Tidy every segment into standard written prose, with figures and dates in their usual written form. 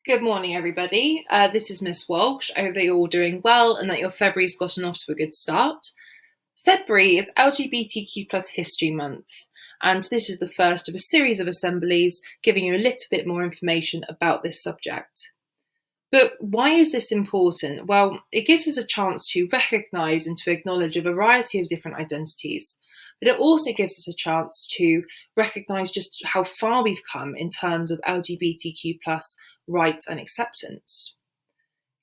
Good morning, everybody. This is Miss Walsh. I hope that you're all doing well and that your February's gotten off to a good start. February is LGBTQ plus History Month, and this is the first of a series of assemblies giving you a little bit more information about this subject. But why is this important? Well, it gives us a chance to recognise and to acknowledge a variety of different identities, but it also gives us a chance to recognise just how far we've come in terms of LGBTQ plus rights and acceptance.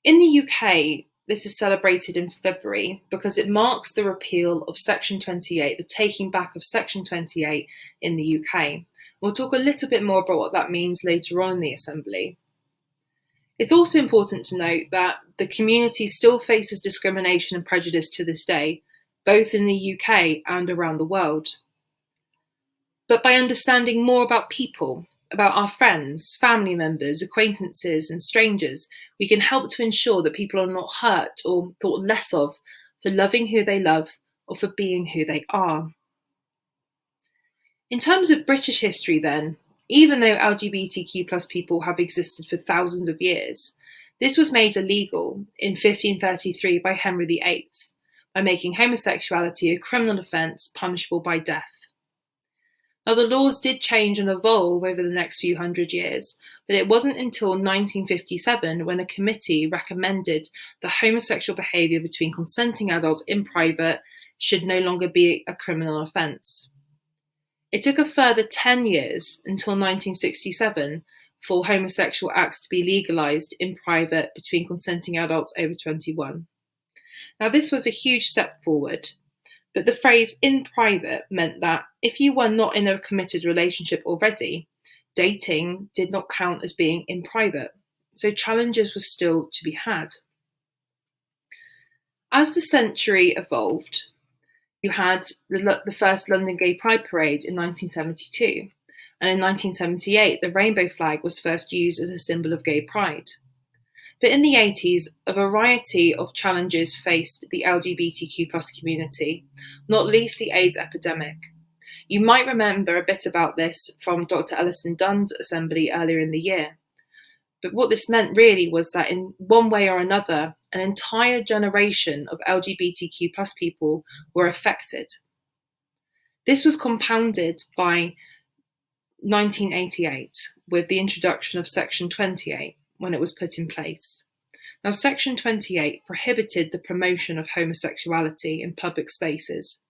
In the UK, this is celebrated in February because it marks the repeal of Section 28, the taking back of Section 28 in the UK. We'll talk a little bit more about what that means later on in the Assembly. It's also important to note that the community still faces discrimination and prejudice to this day, both in the UK and around the world. But by understanding more about people, about our friends, family members, acquaintances, and strangers, we can help to ensure that people are not hurt or thought less of for loving who they love or for being who they are. In terms of British history then, even though LGBTQ plus people have existed for thousands of years, this was made illegal in 1533 by Henry VIII by making homosexuality a criminal offence punishable by death. Now, the laws did change and evolve over the next few hundred years, but it wasn't until 1957 when a committee recommended that homosexual behaviour between consenting adults in private should no longer be a criminal offence. It took a further 10 years until 1967 for homosexual acts to be legalised in private between consenting adults over 21. Now, this was a huge step forward. But the phrase in private meant that if you were not in a committed relationship already, dating did not count as being in private. So challenges were still to be had. As the century evolved, you had the first London Gay Pride Parade in 1972. And in 1978, the rainbow flag was first used as a symbol of gay pride. But in the 80s, a variety of challenges faced the LGBTQ plus community, not least the AIDS epidemic. You might remember a bit about this from Dr. Ellison Dunn's assembly earlier in the year. But what this meant really was that in one way or another, an entire generation of LGBTQ plus people were affected. This was compounded by 1988 with the introduction of Section 28. When it was put in place. Now, Section 28 prohibited the promotion of homosexuality in public spaces.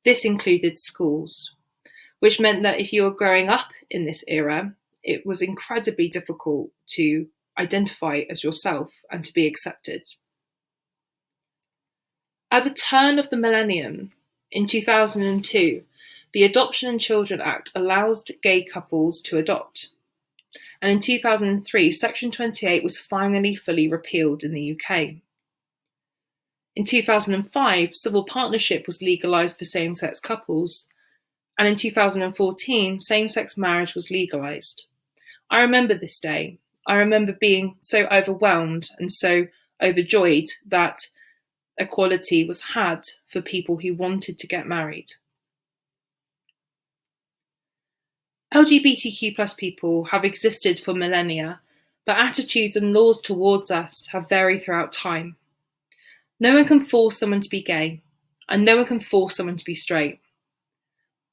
This included schools, which meant that if you were growing up in this era, it was incredibly difficult to identify as yourself and to be accepted. At the turn of the millennium, in 2002, the Adoption and Children Act allows gay couples to adopt. And in 2003, Section 28 was finally fully repealed in the UK. In 2005, civil partnership was legalised for same-sex couples, and in 2014, same-sex marriage was legalised. I remember this day. I remember being so overwhelmed and so overjoyed that equality was had for people who wanted to get married. LGBTQ plus people have existed for millennia, but attitudes and laws towards us have varied throughout time. No one can force someone to be gay, and no one can force someone to be straight.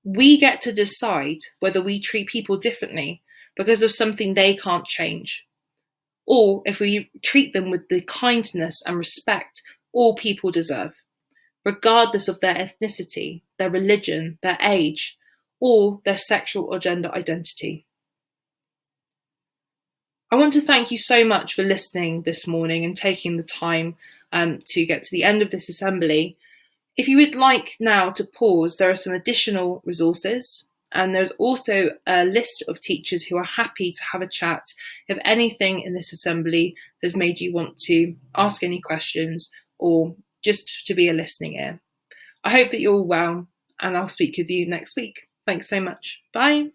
We get to decide whether we treat people differently because of something they can't change, or if we treat them with the kindness and respect all people deserve, regardless of their ethnicity, their religion, their age, or their sexual or gender identity. I want to thank you so much for listening this morning and taking the time to get to the end of this assembly. If you would like now to pause, there are some additional resources, and there's also a list of teachers who are happy to have a chat if anything in this assembly has made you want to ask any questions or just to be a listening ear. I hope that you're all well, and I'll speak with you next week. Thanks so much. Bye.